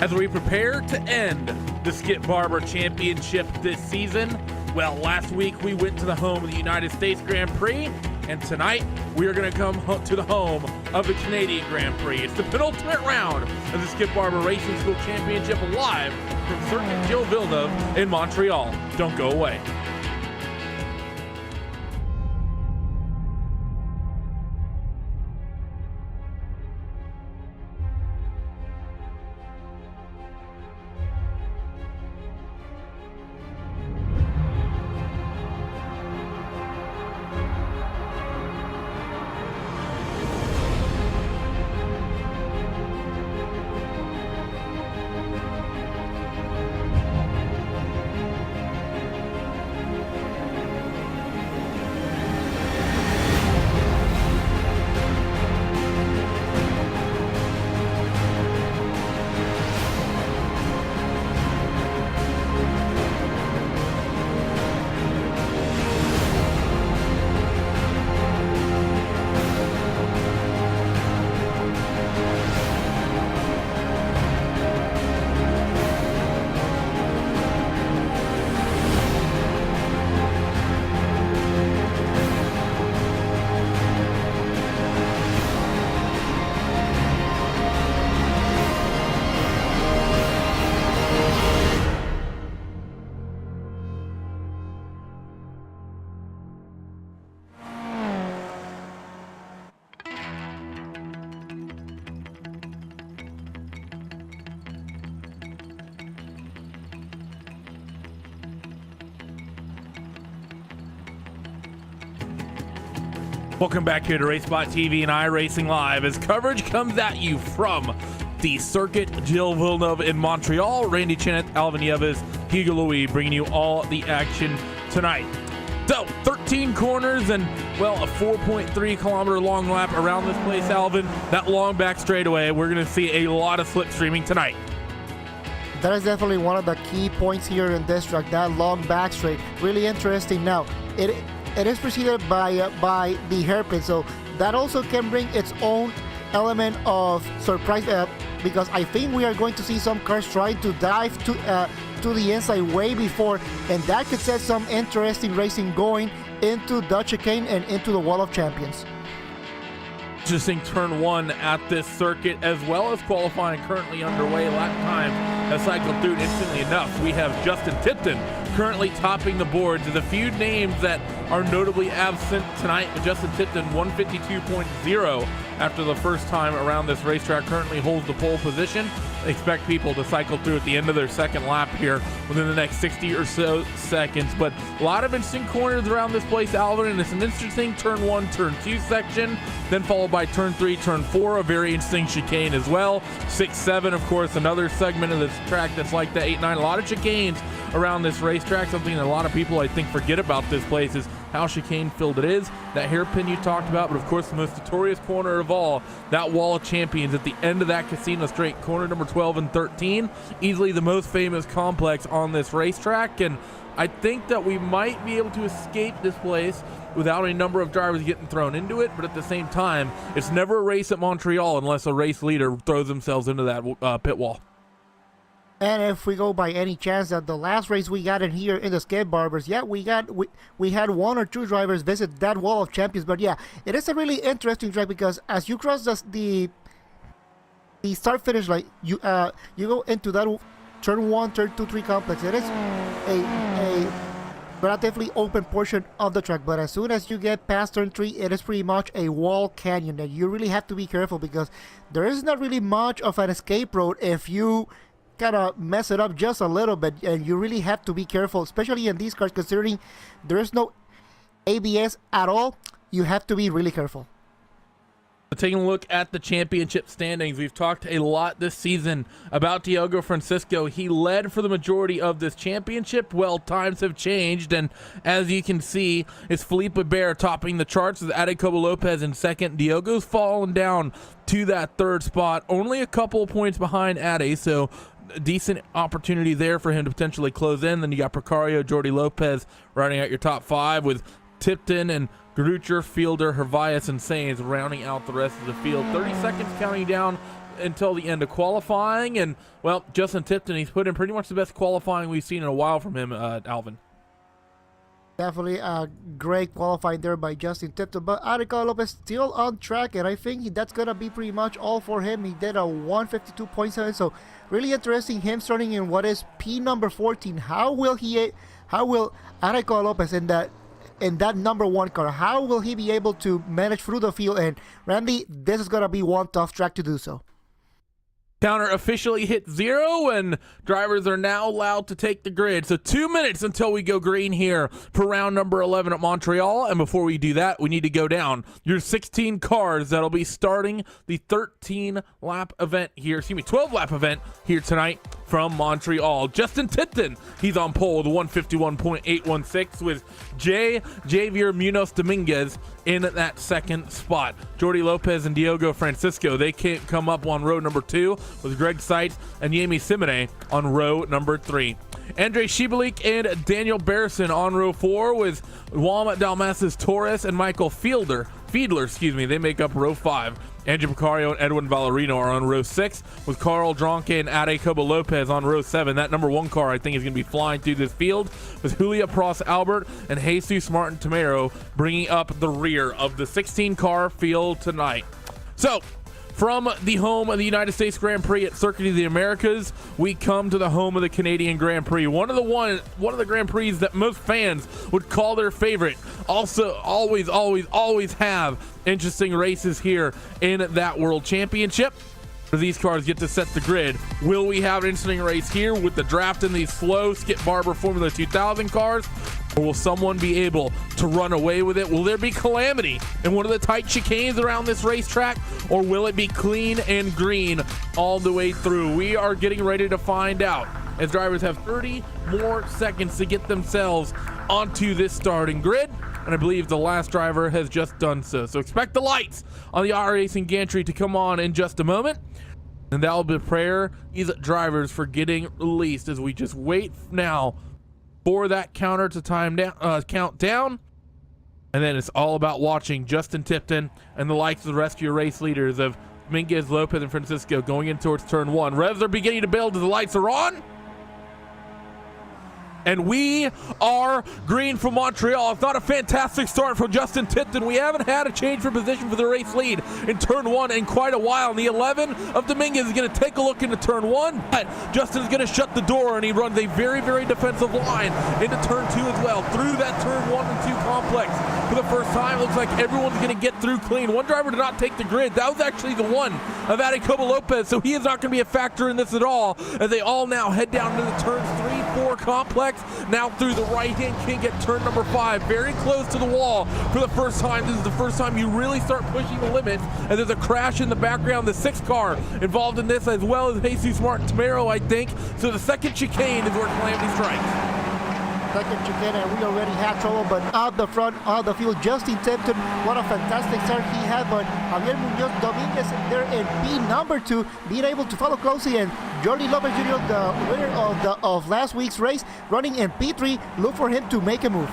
as we prepare to end the Skip Barber Championship this season. Well, last week we went to the home of the United States Grand Prix, and tonight we are going to come to the home of the Canadian Grand Prix. It's the penultimate round of the Skip Barber Racing School Championship, live from Circuit Gilles Villeneuve in Montreal. Don't go away. Welcome back here to RaceSpotTV and iRacing Live as coverage comes at you from the Circuit Gilles Villeneuve in Montreal. Randy Cheneth, Alvin Yeves, Gilles bringing you all the action tonight. So, 13 corners and, well, a 4.3 kilometer long lap around this place, Alvin. That long back straightaway, we're going to see a lot of slipstreaming tonight. That is definitely one of the key points here in this track, that long back straight. Really interesting. Now, it is preceded by the hairpin, so that also can bring its own element of surprise because I think we are going to see some cars trying to dive to the inside way before, and that could set some interesting racing going into the chicane and into the Wall of Champions. Interesting turn one at this circuit, as well as qualifying currently underway. Lap time has cycled through instantly enough. We have Justin Tipton currently topping the boards. There's a few names that are notably absent tonight. Justin Tipton, 152.0 after the first time around this racetrack, currently holds the pole position. Expect people to cycle through at the end of their second lap here within the next 60 or so seconds. But a lot of interesting corners around this place, Alvin, and it's an interesting turn one, turn two section, then followed by turn three, turn four, a very interesting chicane as well. 6, 7, of course, another segment of this track that's like the 8, 9. A lot of chicanes around this racetrack. Something that a lot of people, I think, forget about this place is how chicane filled it is. That hairpin you talked about, but of course the most notorious corner of all, that Wall of Champions at the end of that casino straight, corner number 12 and 13, easily the most famous complex on this racetrack. And I think that we might be able to escape this place without a number of drivers getting thrown into it, but at the same time, it's never a race at Montreal unless a race leader throws themselves into that pit wall. And if we go by any chance that the last race we got in here in the Skip Barbers, yeah, we had 1 or 2 drivers visit that Wall of Champions. But yeah, it is a really interesting track because as you cross the start finish line, you go into that turn 1, turn 2, 3 complex. It is a relatively open portion of the track, but as soon as you get past turn 3, it is pretty much a wall canyon that you really have to be careful because there is not really much of an escape road if you kind of mess it up just a little bit, and you really have to be careful, especially in these cars, considering there is no ABS at all. You have to be really careful. Taking a look at the championship standings, we've talked a lot this season about Diogo Francisco. He led for the majority of this championship. Well, times have changed, and as you can see, it's Felipe Bear topping the charts with Adecobo Lopez in second. Diogo's fallen down to that third spot, only a couple of points behind Ade, so a decent opportunity there for him to potentially close in. Then you got Precario, Jordi Lopez rounding out your top 5 with Tipton and Grucher, Fielder, Hervias, and Sainz rounding out the rest of the field. 30 seconds counting down until the end of qualifying. And, well, Justin Tipton, he's put in pretty much the best qualifying we've seen in a while from him, Alvin. Definitely a great qualifying there by Justin Tipton, but Ricardo Lopez still on track, and I think that's gonna be pretty much all for him. He did a 152.7, so really interesting. Him starting in what is P number 14. How will Ricardo Lopez in that number one car? How will he be able to manage through the field? And Randy, this is gonna be one tough track to do so. Counter officially hit 0, and drivers are now allowed to take the grid. So 2 minutes until we go green here for round number 11 at Montreal. And before we do that, we need to go down your 16 cars that'll be starting the 13-lap event here, 12-lap event here tonight from Montreal. Justin Tipton, he's on pole with 151.816 with Javier Munoz Dominguez in that second spot. Jordi Lopez and Diogo Francisco, they can't come up on row number 2 with Greg Seitz and Yemi Simone on row number 3. Andre Shibalik and Daniel Barrison on row 4 with Juan Dalmasas Torres and Michael Fiedler, they make up row 5. Andrew Picario and Edwin Valerino are on row 6 with Carl Dronke and Ade Cobo Lopez on row 7. That number 1 car, I think, is going to be flying through this field with Julia Prost Albert and Jesus Martin Tomero bringing up the rear of the 16-car field tonight. So, from the home of the United States Grand Prix at Circuit of the Americas, we come to the home of the Canadian Grand Prix. One of the Grand Prix that most fans would call their favorite. Also, always have interesting races here in that World Championship. As these cars get to set the grid, will we have an interesting race here with the draft in these slow Skip Barber Formula 2000 cars? Or will someone be able to run away with it? Will there be calamity in one of the tight chicanes around this racetrack? Or will it be clean and green all the way through? We are getting ready to find out as drivers have 30 more seconds to get themselves onto this starting grid. And I believe the last driver has just done so. So expect the lights on the iRacing gantry to come on in just a moment. And that will prepare these drivers for getting released as we just wait now for that counter to count down. And then it's all about watching Justin Tipton and the likes of the rest of your race leaders of Dominguez, Lopez, and Francisco going in towards turn 1. Revs are beginning to build as the lights are on. And we are green from Montreal. It's not a fantastic start from Justin Tipton. We haven't had a change for position for the race lead in turn 1 in quite a while. And the 11 of Dominguez is going to take a look into turn 1. But Justin's going to shut the door, and he runs a very, very defensive line into turn 2 as well. Through that turn 1 and 2 complex for the first time. Looks like everyone's going to get through clean. One driver did not take the grid. That was actually the one of Ade Cobo Lopez. So he is not going to be a factor in this at all, as they all now head down to the turns 3-4 complex. Now through the right-hand kink at turn number 5, very close to the wall for the first time. This is the first time you really start pushing the limits, and there's a crash in the background. The 6th car involved in this, as well as Jesus Martin Tomero, I think. So the second chicane is where calamity strikes. Second chicane, and we already had trouble, but out the front, out the field, Justin Tipton, what a fantastic start he had, but Javier Munoz Dominguez there in P number 2, being able to follow closely, and Jordi Lopez Jr., the winner of last week's race, running in P3, look for him to make a move.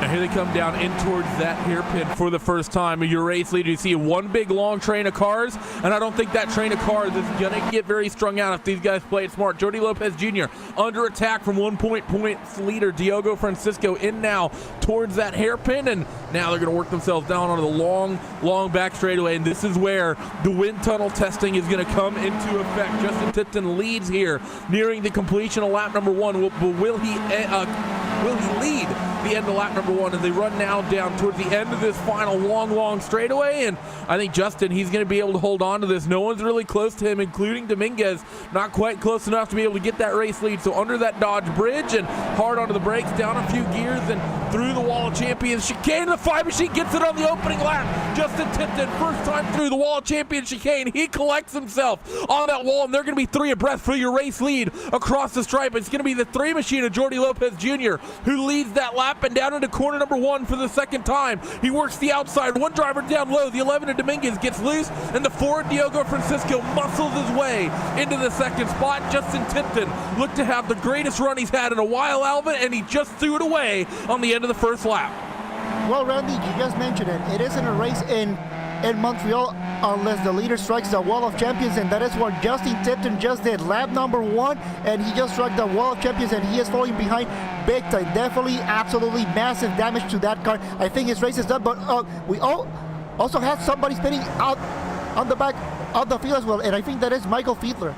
Now here they come down in towards that hairpin for the first time. Your race leader, you see one big long train of cars, and I don't think that train of cars is going to get very strung out if these guys play it smart. Jordi Lopez Jr. under attack from 1 point leader Diogo Francisco in now towards that hairpin, and now they're going to work themselves down onto the long back straightaway, and this is where the wind tunnel testing is going to come into effect. Justin Tipton leads here, nearing the completion of lap number 1. Will he lead the end of lap number 1 as they run now down towards the end of this final long straightaway? And I think Justin, he's going to be able to hold on to this. No one's really close to him, including Dominguez, not quite close enough to be able to get that race lead. So under that Dodge bridge and hard onto the brakes, down a few gears and through the wall of champions chicane. The 5 machine gets it on the opening lap. Justin Tipton, first time through the wall of champions chicane, he collects himself on that wall, and they're going to be 3 abreast for your race lead across the stripe. It's going to be the 3 machine of Jordi Lopez Jr. who leads that lap, and down into corner number 1 for the second time. He works the outside. One driver down low. The 11 of Dominguez gets loose, and the 4 Diogo Francisco muscles his way into the second spot. Justin Tipton looked to have the greatest run he's had in a while, Alvin, and he just threw it away on the end of the first lap. Well, Randy, you just mentioned it. It isn't a race in in Montreal unless the leader strikes the wall of champions, and that is what Justin Tipton just did. Lap number 1, and he just struck the wall of champions, and he is falling behind big time. Definitely, absolutely massive damage to that car. I think his race is done, but we also had somebody spinning out on the back of the field as well, and I think that is Michael Fiedler.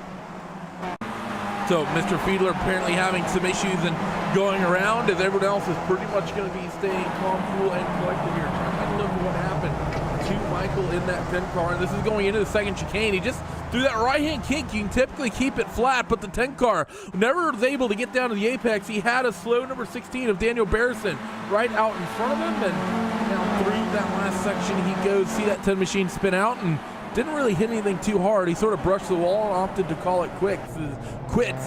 So Mr. Fiedler apparently having some issues and going around, as everyone else is pretty much going to be staying calm, cool, and collected here. Trying to look at what happened to Michael in that 10 car, and this is going into the second chicane. He just threw that right-hand kick. You can typically keep it flat, but the 10 car never was able to get down to the apex. He had a slow number 16 of Daniel Barrison right out in front of him, and now through that last section he goes. See that 10 machine spin out, and didn't really hit anything too hard. He sort of brushed the wall and opted to call it quits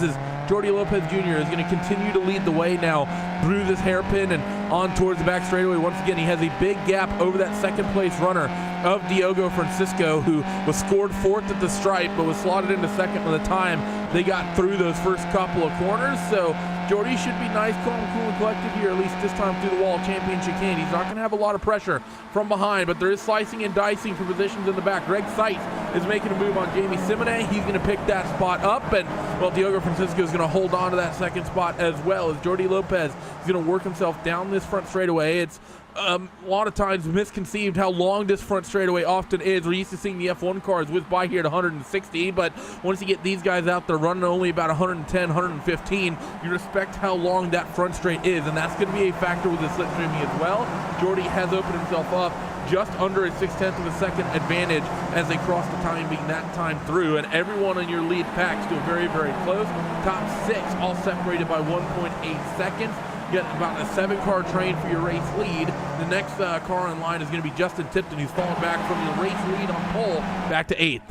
as Jordi Lopez Jr. is going to continue to lead the way now through this hairpin and on towards the back straightaway. Once again, he has a big gap over that second place runner of Diogo Francisco, who was scored 4th at the stripe but was slotted into 2nd by the time they got through those first couple of corners. So Jordi should be nice, calm, cool, and collected here, at least this time through the wall champion chicane. He's not going to have a lot of pressure from behind, but there is slicing and dicing for positions in the back. Greg Seitz is making a move on Jamie Simone. He's going to pick that spot up, and well, Diogo Francisco is going to hold on to that second spot as well, as Jordi Lopez is going to work himself down this front straightaway. It's a lot of times misconceived how long this front straightaway often is. We're used to seeing the F1 cars whiz by here at 160, but once you get these guys out there running only about 110, 115, you respect how long that front straight is, and that's going to be a factor with the slipstreaming as well. Jordi has opened himself up just under a 0.6 of a second advantage as they cross the timing that time through, and everyone in your lead pack still very, very close. Top 6 all separated by 1.8 seconds. You got about a 7-car train for your race lead. The next car in line is going to be Justin Tipton, who's fallen back from the race lead on pole back to 8th.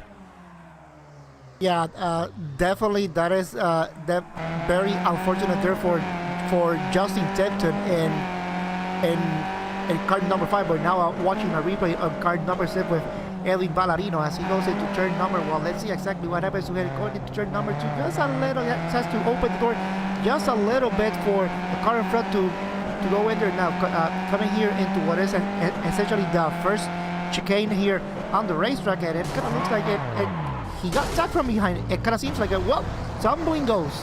Yeah, definitely that is very unfortunate there for Justin Tipton in card number 5. But now watching a replay of card number 6 with Edwin Ballarino as he goes into turn number 1. Let's see exactly what happens to him going into turn number 2. Just a little, has to open the door just a little bit for the car in front to go in there. Now coming here into what is essentially the first chicane here on the racetrack, and it kind of looks like he got tagged from behind. It kind of seems like well, tumbling goes.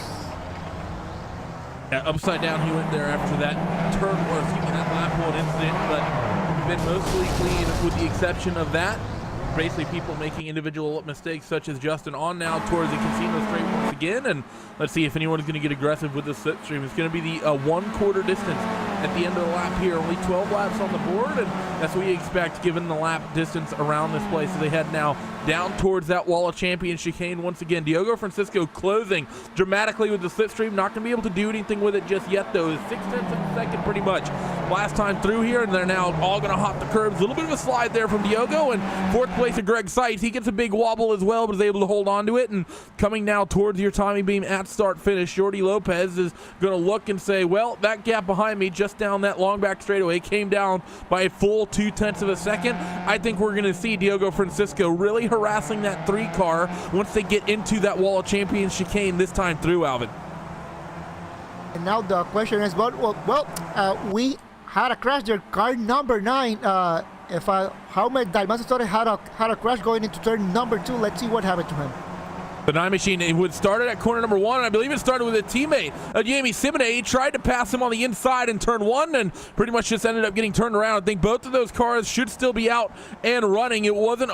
Yeah, upside down he went there after that turn, or excuse me, that lap 1 incident, but we've been mostly clean with the exception of that. Basically people making individual mistakes such as Justin on now towards the casino straight once again, and let's see if anyone is going to get aggressive with the slipstream. It's going to be the 1/4 distance at the end of the lap here. Only 12 laps on the board, and that's what you expect given the lap distance around this place as they head now down towards that wall of champions chicane once again. Diogo Francisco closing dramatically with the slipstream. Not going to be able to do anything with it just yet though. 0.6 of a second pretty much last time through here, and they're now all going to hop the curbs. A little bit of a slide there from Diogo, and 4th place of Greg Seitz. He gets a big wobble as well, but is able to hold on to it. And coming now towards your timing beam at start finish, Jordi Lopez is going to look and say, well, that gap behind me just down that long back straightaway came down by a full 0.2 of a second. I think we're going to see Diogo Francisco really harassing that 3 car once they get into that wall of champions chicane this time through, Alvin. And now the question is, we had a crash there. Car number 9, Jaume Dalmacio had a crash going into turn number 2. Let's see what happened to him. The 9 machine, it would started at corner number 1, and I believe it started with a teammate, Jamie Simone. He tried to pass him on the inside in turn 1 and pretty much just ended up getting turned around. I think both of those cars should still be out and running. It wasn't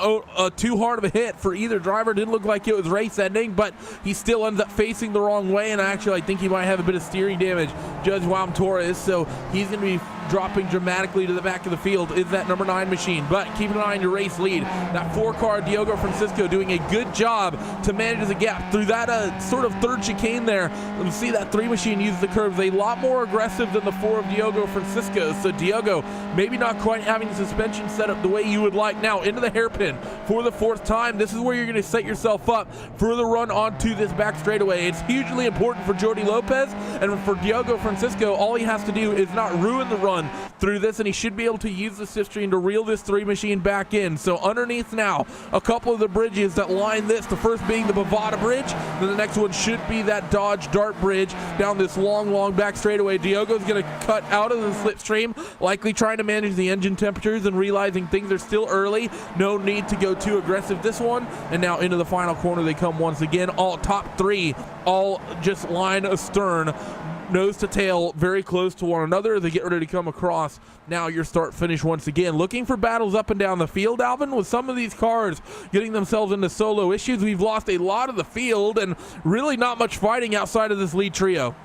too hard of a hit for either driver. It didn't look like it was race ending, but he still ends up facing the wrong way, and actually I think he might have a bit of steering damage, Judge Juan Torres, so he's going to be dropping dramatically to the back of the field is that number 9 machine. But keep an eye on your race lead. That 4-car Diogo Francisco doing a good job to manage the gap through that sort of 3rd chicane there. You see that 3 machine uses the curves a lot more aggressive than the 4 of Diogo Francisco. So Diogo maybe not quite having the suspension set up the way you would like. Now into the hairpin for the 4th time. This is where you're going to set yourself up for the run onto this back straightaway. It's hugely important for Jordi Lopez And for Diogo Francisco, all he has to do is not ruin the run through this, and he should be able to use the slipstream to reel this three machine back in. So underneath now, a couple of the bridges that line this, the first being the Bovada Bridge, then the next one should be that Dodge Dart Bridge down this long back straightaway. Diogo's going to cut out of the slipstream, likely trying to manage the engine temperatures and realizing things are still early. No need to go too aggressive this one. And now into the final corner they come once again. All top three, all just line astern, nose to tail, very close to one another. They get ready to come across. Now your start finish once again. Looking for battles up and down the field, Alvin, with some of these cars getting themselves into solo issues. We've lost a lot of the field and really not much fighting outside of this lead trio.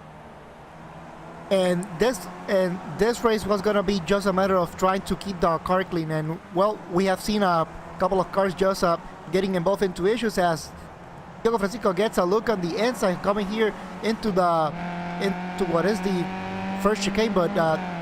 And this race was going to be just a matter of trying to keep the car clean. And, well, we have seen a couple of cars just getting involved into issues as Diogo Francisco gets a look on the inside coming here into what is the first chicane, but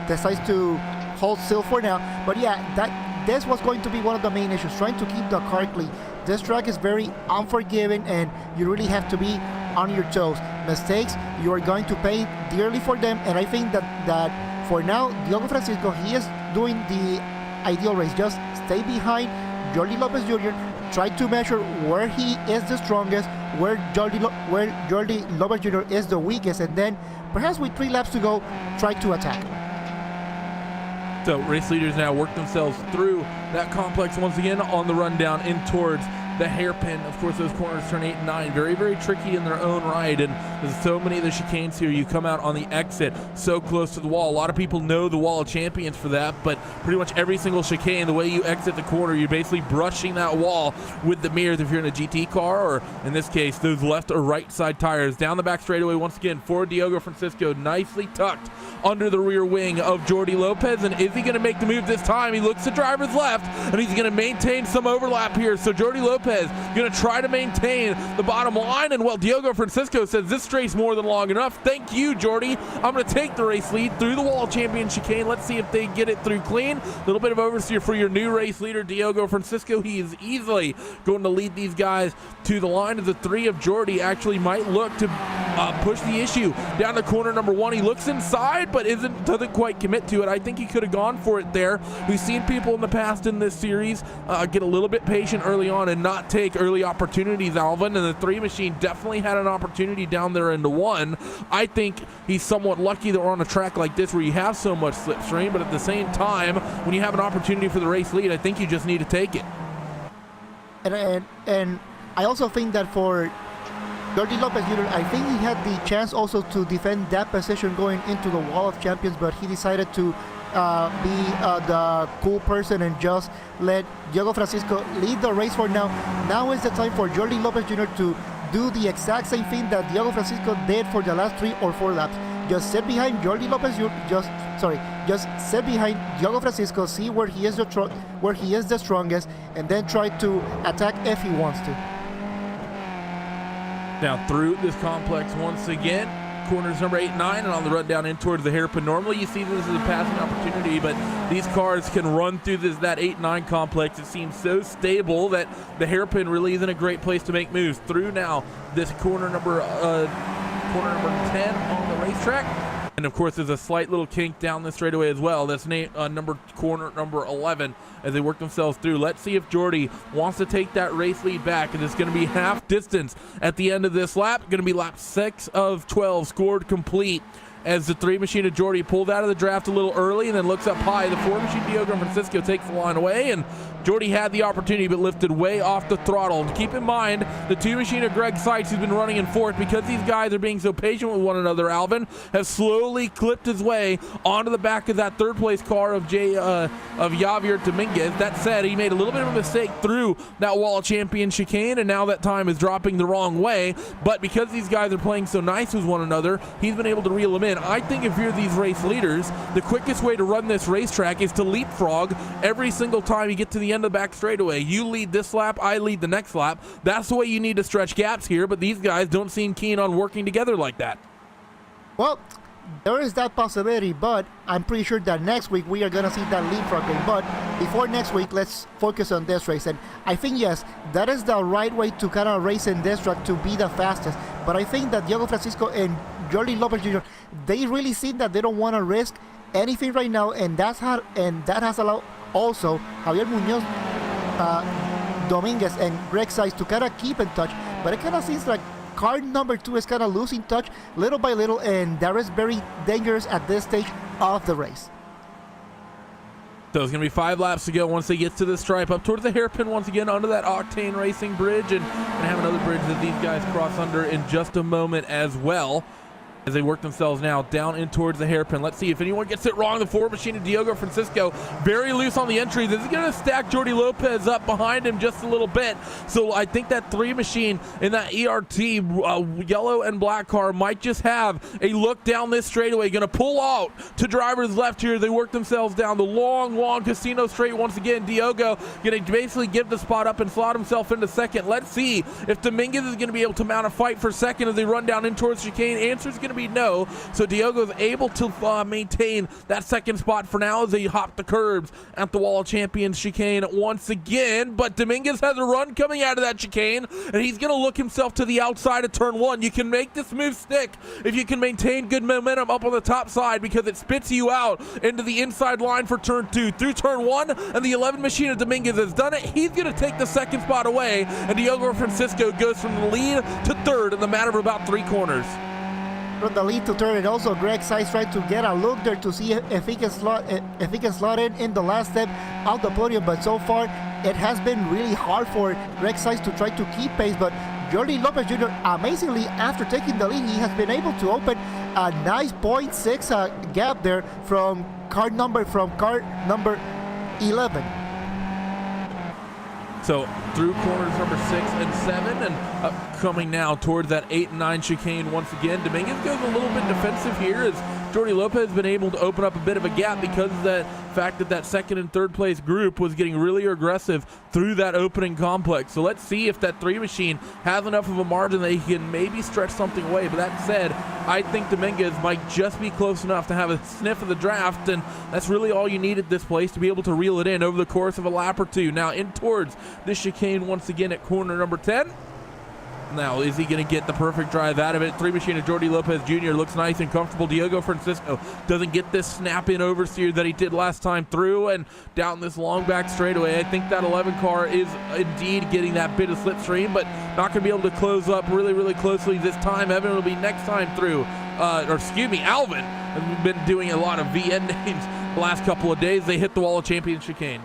decides to hold still for now. But yeah, this was going to be one of the main issues, trying to keep the car clean. This track is very unforgiving and you really have to be on your toes. Mistakes, you are going to pay dearly for them, and I think that for now, Diogo Francisco, he is doing the ideal race. Just stay behind Jordi Lopez Jr., try to measure where he is the strongest, where Jordi Lopez Jr. is the weakest, and then perhaps with 3 laps to go, try to attack. So race leaders now work themselves through that complex once again on the run down in towards the hairpin. Of course, those corners turn 8 and 9. Very, very tricky in their own right. And there's so many of the chicanes here. You come out on the exit so close to the wall. A lot of people know the Wall of Champions for that, but pretty much every single chicane, the way you exit the corner, you're basically brushing that wall with the mirrors if you're in a GT car, or in this case, those left or right side tires. Down the back straightaway once again for Diogo Francisco, nicely tucked under the rear wing of Jordi Lopez. And is he going to make the move this time? He looks to driver's left, and he's going to maintain some overlap here. So Jordi Lopez going to try to maintain the bottom line, and well, Diogo Francisco says this race more than long enough. Thank you, Jordi. I'm going to take the race lead through the Wall Champion chicane. Let's see if they get it through clean. A little bit of oversteer for your new race leader, Diogo Francisco. He is easily going to lead these guys to the line as the 3 of Jordi actually might look to push the issue down to corner number 1. He looks inside, but doesn't quite commit to it. I think he could have gone for it there. We've seen people in the past in this series get a little bit patient early on and not take early opportunities, Alvin, and the 3 machine definitely had an opportunity down there into 1. I think he's somewhat lucky that we're on a track like this where you have so much slipstream, but at the same time, when you have an opportunity for the race lead, I think you just need to take it. And I also think that for Jordi Lopez Jr., I think he had the chance also to defend that position going into the Wall of Champions, but he decided to be the cool person and just let Diogo Francisco lead the race for now. Now is the time for Jordi Lopez Jr. to do the exact same thing that Diogo Francisco did for the last 3 or 4 laps. Just sit behind Jordi Lopez Jr. Just sit behind Diogo Francisco, see where he is the strongest, and then try to attack if he wants to. Now through this complex once again, corners number 8 and 9, and on the run down in towards the hairpin. Normally you see this as a passing opportunity, but these cars can run through that 8-9 complex. It seems so stable that the hairpin really isn't a great place to make moves. Through now this corner number 10 on the racetrack. And of course, there's a slight little kink down this straightaway as well. That's corner number 11 as they work themselves through. Let's see if Jordi wants to take that race lead back, and it's going to be half distance at the end of this lap. Going to be lap 6 of 12 scored complete as the 3 machine of Jordi pulled out of the draft a little early and then looks up high. The 4 machine Diogo Francisco takes the line away, and Jordi had the opportunity but lifted way off the throttle. Keep in mind, the 2 machine of Greg Sykes, who's been running in 4th, because these guys are being so patient with one another, Alvin, has slowly clipped his way onto the back of that 3rd place car of Javier Dominguez. That said, he made a little bit of a mistake through that Wall of Champion chicane, and now that time is dropping the wrong way. But because these guys are playing so nice with one another, he's been able to reel them in. I think if you're these race leaders, the quickest way to run this racetrack is to leapfrog every single time you get to the end of the back straightaway. You lead this lap, I lead the next lap. That's the way you need to stretch gaps here, but these guys don't seem keen on working together like that. Well, there is that possibility, but I'm pretty sure that next week we are going to see that leapfrogging. But before next week, let's focus on this race. And I think, yes, that is the right way to kind of race in this track to be the fastest. But I think that Diogo Francisco and Jordi Lopez Jr., they really seem that they don't want to risk anything right now, and that has allowed also Javier Munoz, Dominguez, and Greg Sykes to kind of keep in touch. But it kind of seems like car number 2 is kind of losing touch little by little, and that is very dangerous at this stage of the race. So it's going to be 5 laps to go once they get to the stripe, up towards the hairpin once again, under that Octane Racing bridge, and going to have another bridge that these guys cross under in just a moment as well, as they work themselves now down in towards the hairpin. Let's see if anyone gets it wrong. The Ford machine of Diogo Francisco, very loose on the entry. This is going to stack Jordi Lopez up behind him just a little bit. So I think that 3 machine in that ERT yellow and black car might just have a look down this straightaway. Going to pull out to driver's left here. They work themselves down the long casino straight once again. Diogo going to basically give the spot up and slot himself into second. Let's see if Dominguez is going to be able to mount a fight for second as they run down in towards chicane. Answer is going to be no. So Diogo is able to maintain that second spot for now as they hop the curbs at the Wall of Champions chicane once again. But Dominguez has a run coming out of that chicane, and he's going to look himself to the outside of turn 1. You can make this move stick if you can maintain good momentum up on the top side, because it spits you out into the inside line for turn 2 through turn 1, and the 11 machine of Dominguez has done it. He's going to take the second spot away, and Diogo Francisco goes from the lead to third in the matter of about 3 corners. From the lead to third, and also Greg Sykes tried to get a look there to see if he can slot in the last step of the podium, but so far it has been really hard for Greg Sykes to try to keep pace. But Jordi Lopez Jr., amazingly, after taking the lead, he has been able to open a nice 0.6 gap there from car number 11. So through corners number 6 and 7, and coming now towards that 8 and 9 chicane once again. Dominguez goes a little bit defensive here as Jordi Lopez has been able to open up a bit of a gap because of that fact that that second and third place group was getting really aggressive through that opening complex. So let's see if that 3 machine has enough of a margin that he can maybe stretch something away. But that said, I think Dominguez might just be close enough to have a sniff of the draft, and that's really all you need at this place to be able to reel it in over the course of a lap or 2. Now in towards this chicane once again at corner number 10. Now, is he going to get the perfect drive out of it? 3 machine of Jordi Lopez Jr. looks nice and comfortable. Diogo Francisco doesn't get this snap-in oversteer that he did last time through, and down this long back straightaway. I think that 11 car is indeed getting that bit of slipstream, but not going to be able to close up really closely this time. Evan will be next time through, Alvin has been doing a lot of VN names the last couple of days. They hit the Wall of Champions chicane.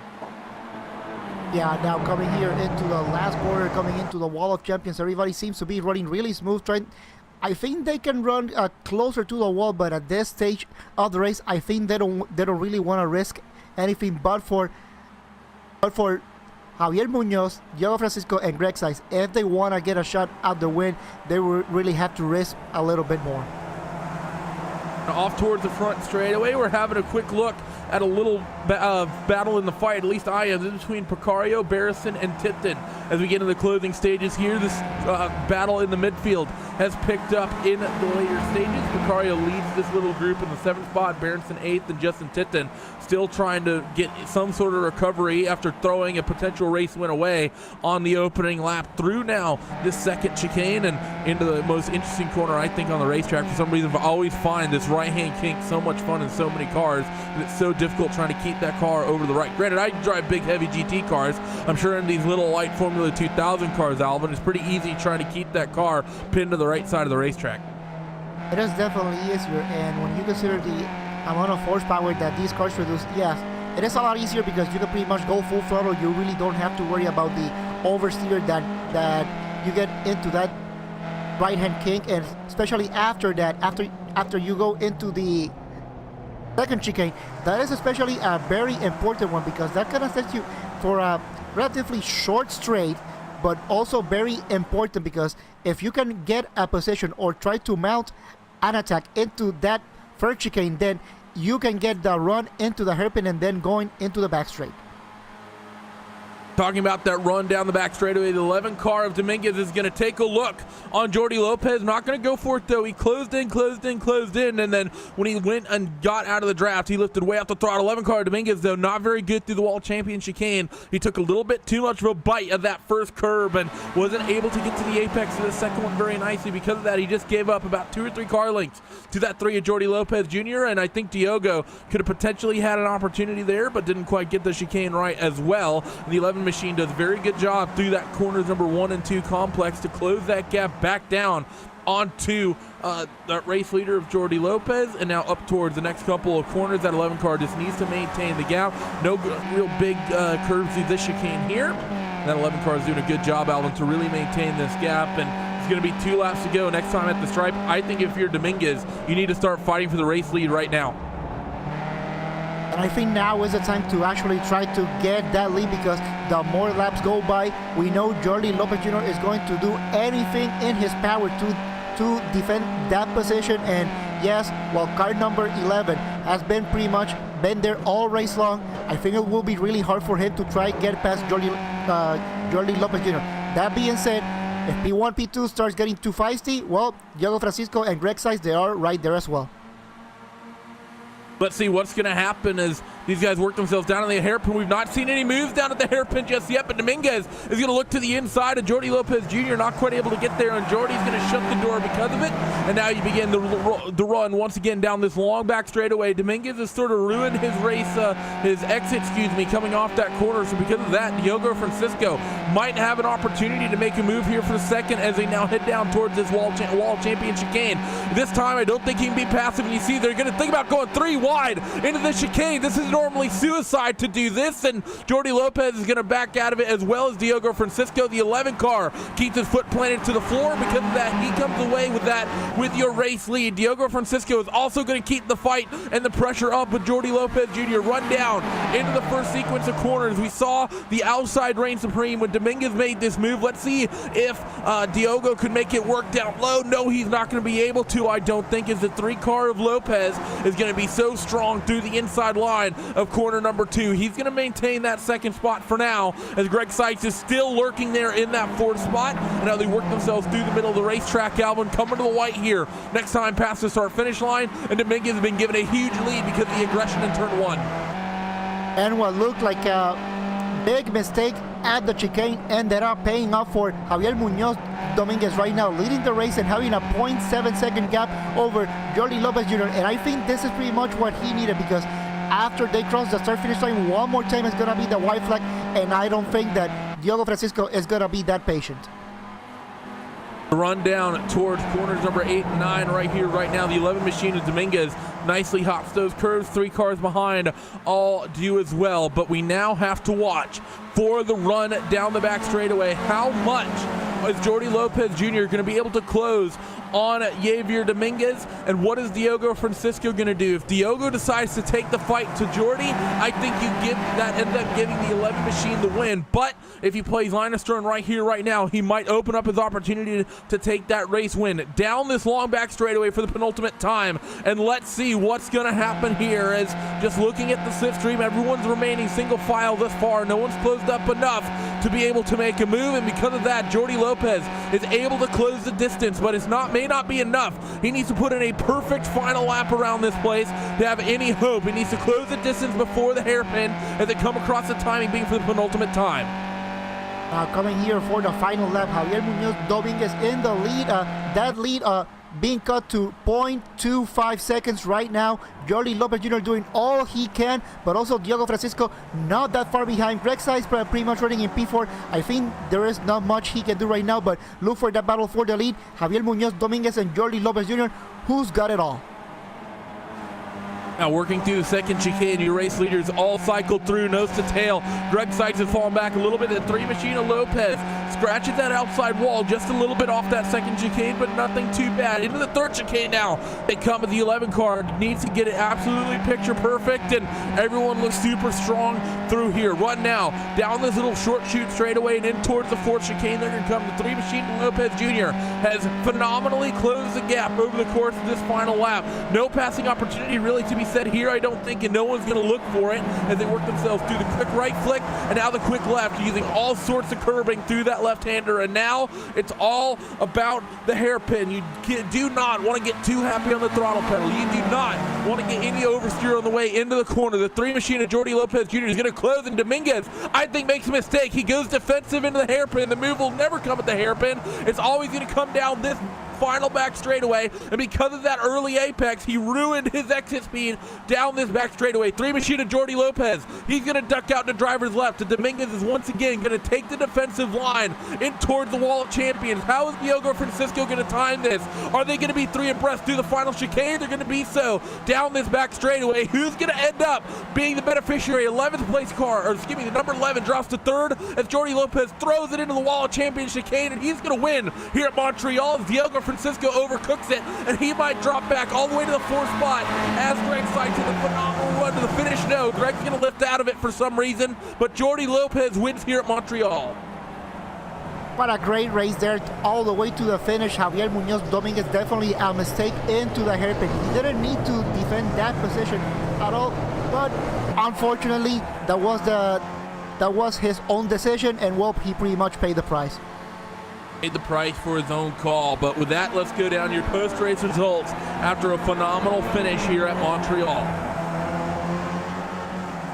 Yeah, now coming here into the last quarter, coming into the Wall of Champions, everybody seems to be running really smooth. I think they can run closer to the wall, but at this stage of the race, I think they don't really want to risk anything. But for Javier Munoz, Diogo Francisco, and Greg Sykes, if they want to get a shot at the win, they will really have to risk a little bit more. Off towards the front straightaway, we're having a quick look at a little battle in the fight, at least I am, between Picario, Barrison, and Tipton. As we get into the closing stages here, this battle in the midfield has picked up in the later stages. Picario leads this little group in the 7th spot, Barrison 8th, and Justin Tipton still trying to get some sort of recovery after throwing a potential race win away on the opening lap through now this second chicane and into the most interesting corner, I think, on the racetrack. For some reason, I always find this right-hand kink so much fun in so many cars, and it's so difficult trying to keep that car over the right. Granted, I drive big, heavy GT cars. I'm sure in these little light Formula 2000 cars, Alvin, it's pretty easy trying to keep that car pinned to the right side of the racetrack. It is definitely easier, and when you consider the amount of horsepower that these cars produce, yes, it is a lot easier because you can pretty much go full throttle. You really don't have to worry about the oversteer that you get into that right-hand kink, and especially after that, after you go into the second chicane, that is especially a very important one because that kind of sets you for a relatively short straight, but also very important because if you can get a position or try to mount an attack into that first chicane, then you can get the run into the hairpin and then going into the back straight. Talking about that run down the back straightaway, the 11 car of Dominguez is going to take a look on Jordi Lopez. Not going to go for it, though. He closed in, and then when he went and got out of the draft, he lifted way off the throttle. 11 car of Dominguez, though, not very good through the wall champion chicane. He took a little bit too much of a bite of that first curb and wasn't able to get to the apex of the second one very nicely. Because of that, he just gave up about 2 or 3 car lengths to that 3 of Jordi Lopez Jr., and I think Diogo could have potentially had an opportunity there, but didn't quite get the chicane right as well. And the 11 machine does a very good job through that corners number 1 and 2 complex to close that gap back down onto the race leader of Jordi Lopez, and now up towards the next couple of corners. That 11 car just needs to maintain the gap. No real big curves through this chicane here. That 11 car is doing a good job, Alvin, to really maintain this gap, and it's going to be 2 laps to go next time at the stripe. I think if you're Dominguez, you need to start fighting for the race lead right now. And I think now is the time to actually try to get that lead, because the more laps go by, we know Jordi Lopez Jr. is going to do anything in his power to defend that position. And yes, while car number 11 has been pretty much been there all race long, I think it will be really hard for him to try get past Jordi Lopez Jr. That being said, if P1, P2 starts getting too feisty, well, Diogo Francisco and Greg Seitz, they are right there as well. Let's see what's going to happen as these guys work themselves down on the hairpin. We've not seen any moves down at the hairpin just yet, but Dominguez is going to look to the inside of Jordi Lopez Jr., not quite able to get there, and Jordi's going to shut the door because of it. And now you begin the run once again down this long back straightaway. Dominguez has sort of ruined his race, his exit, coming off that corner. So because of that, Diogo Francisco might have an opportunity to make a move here for the second as they now head down towards this wall champion chicane. This time, I don't think he can be passive, and you see they're going to think about going 3 wide into the chicane. This is normally suicide to do this, and Jordi Lopez is going to back out of it, as well as Diogo Francisco. The 11 car keeps his foot planted to the floor. Because of that, he comes away with that with your race lead. Diogo Francisco is also going to keep the fight and the pressure up with Jordi Lopez Jr. run down into the first sequence of corners. We saw the outside reign supreme when Dominguez made this move. Let's see if Diogo could make it work down low. No, he's not going to be able to, I don't think, as the 3 car of Lopez is going to be so strong through the inside line of corner number 2. He's going to maintain that second spot for now, as Greg Seitz is still lurking there in that 4th spot. And now they work themselves through the middle of the racetrack, Alvin, coming to the white here. Next time past the start finish line, and Dominguez has been given a huge lead because of the aggression in turn 1. And what looked like a big mistake at the chicane ended up paying off for Javier Munoz Dominguez right now, leading the race and having a 0.7 second gap over Jordi Lopez Jr. And I think this is pretty much what he needed, because after they cross the start finish line one more time, it's going to be the white flag, and I don't think that Diogo Francisco is going to be that patient. Run down towards corners number 8 and 9 right here, right now. The 11 machine of Dominguez nicely hops those curves. 3 cars behind all do as well. But we now have to watch for the run down the back straightaway. How much is Jordi Lopez Jr. going to be able to close on Javier Dominguez, and what is Diogo Francisco going to do? If Diogo decides to take the fight to Jordi, I think you end up giving the 11 machine the win. But if he plays Linus Stern right here, right now, he might open up his opportunity to take that race win down this long back straightaway for the penultimate time. And let's see what's going to happen here, as just looking at the slipstream, everyone's remaining single file thus far. No one's closed up enough to be able to make a move, and because of that, Jordi Lopez is able to close the distance, but may not be enough. He needs to put in a perfect final lap around this place to have any hope. He needs to close the distance before the hairpin as they come across the timing being for the penultimate time. Coming here for the final lap, Javier Munoz Dominguez in the lead. That lead being cut to 0.25 seconds right now. Jordi Lopez Jr. doing all he can, but also Diogo Francisco not that far behind. Greg Seitz pretty much running in P4. I think there is not much he can do right now, but look for that battle for the lead. Javier Munoz Dominguez and Jordi Lopez Jr. Who's got it all? Now working through the second chicane, your race leaders all cycled through nose to tail. Greg Seitz has fallen back a little bit. The 3 machine of Lopez scratches that outside wall just a little bit off that second chicane, but nothing too bad. Into the third chicane now. They come with the 11 car. Needs to get it absolutely picture perfect, and everyone looks super strong through here. Run now down this little short chute straightaway and in towards the fourth chicane. They're going to come. The 3 Machine Lopez Jr. has phenomenally closed the gap over the course of this final lap. No passing opportunity really to be said here, I don't think, and no one's going to look for it as they work themselves through the quick right flick and now the quick left, using all sorts of curbing through that left-hander, and now it's all about the hairpin. You do not want to get too happy on the throttle pedal. You do not want to get any oversteer on the way into the corner. The 3 Machine of Jordi Lopez Jr. is going to close, and Dominguez, I think, makes a mistake. He goes defensive into the hairpin. The move will never come at the hairpin. It's always going to come down this final back straightaway, and because of that early apex, he ruined his exit speed down this back straightaway. 3 Machine of Jordi Lopez, he's going to duck out to driver's left, and Dominguez is once again going to take the defensive line in towards the wall of champions. How is Diogo Francisco going to time this? Are they going to be 3 abreast through the final chicane? They're going to be so down this back straightaway. Who's going to end up being the beneficiary? 11th place car, or excuse me, the number 11 drops to 3rd as Jordi Lopez throws it into the wall of champions chicane, and he's going to win here at Montreal. Diogo Francisco overcooks it, and he might drop back all the way to the 4th spot as Greg Sykes in a phenomenal run to the finish. No, Greg's going to lift out of it for some reason, but Jordi Lopez wins here at Montreal. What a great race there, all the way to the finish. Javier Munoz Dominguez, definitely a mistake into the hairpin. He didn't need to defend that position at all, but unfortunately, that was his own decision, and well, he pretty much paid the price. Paid the price for his own call. But with that, let's go down your post-race results after a phenomenal finish here at Montreal.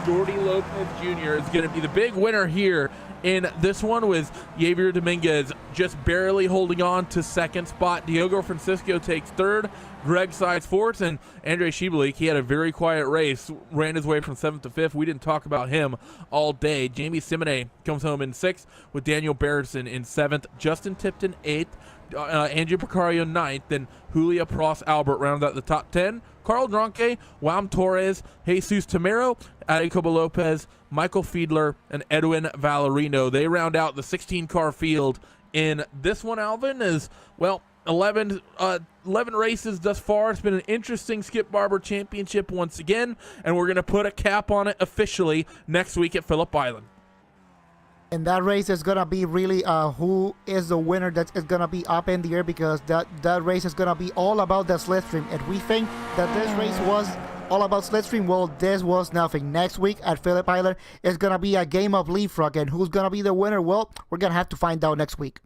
Jordi Lopez Jr. is going to be the big winner here in this one, with Javier Dominguez just barely holding on to 2nd spot. Diogo Francisco takes 3rd, Greg Sykes 4th, and Andre Shibalik, he had a very quiet race, ran his way from 7th to 5th. We didn't talk about him all day. Jamie Simone comes home in 6th, with Daniel Barrison in 7th, Justin Tipton 8th, Andrew Picario 9th, then Julia Prost Albert rounds out the top 10. Carl Dronke, Juan Torres, Jesus Tamero, Jacobo Lopez, Michael Fiedler, and Edwin Valerino. They round out the 16-car field in this one, Alvin, is, well, 11 races thus far. It's been an interesting Skip Barber Championship once again, and we're going to put a cap on it officially next week at Phillip Island. And that race is going to be really who is the winner that is going to be up in the air, because that race is going to be all about the slipstream. And we think that this race was all about slipstream. Well, this was nothing. Next week at Phillip Island is going to be a game of leapfrog, and who's going to be the winner? Well, we're going to have to find out next week.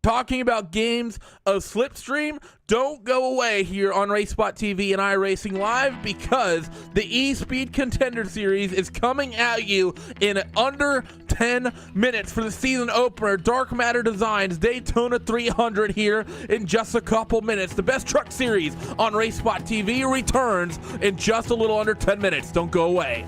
Talking about games of slipstream, don't go away here on RaceSpotTV and iRacing Live, because the E-Speed Contender Series is coming at you in under 10 minutes for the season opener. Dark Matter Designs Daytona 300 here in just a couple minutes. The best truck series on RaceSpotTV returns in just a little under 10 minutes. Don't go away.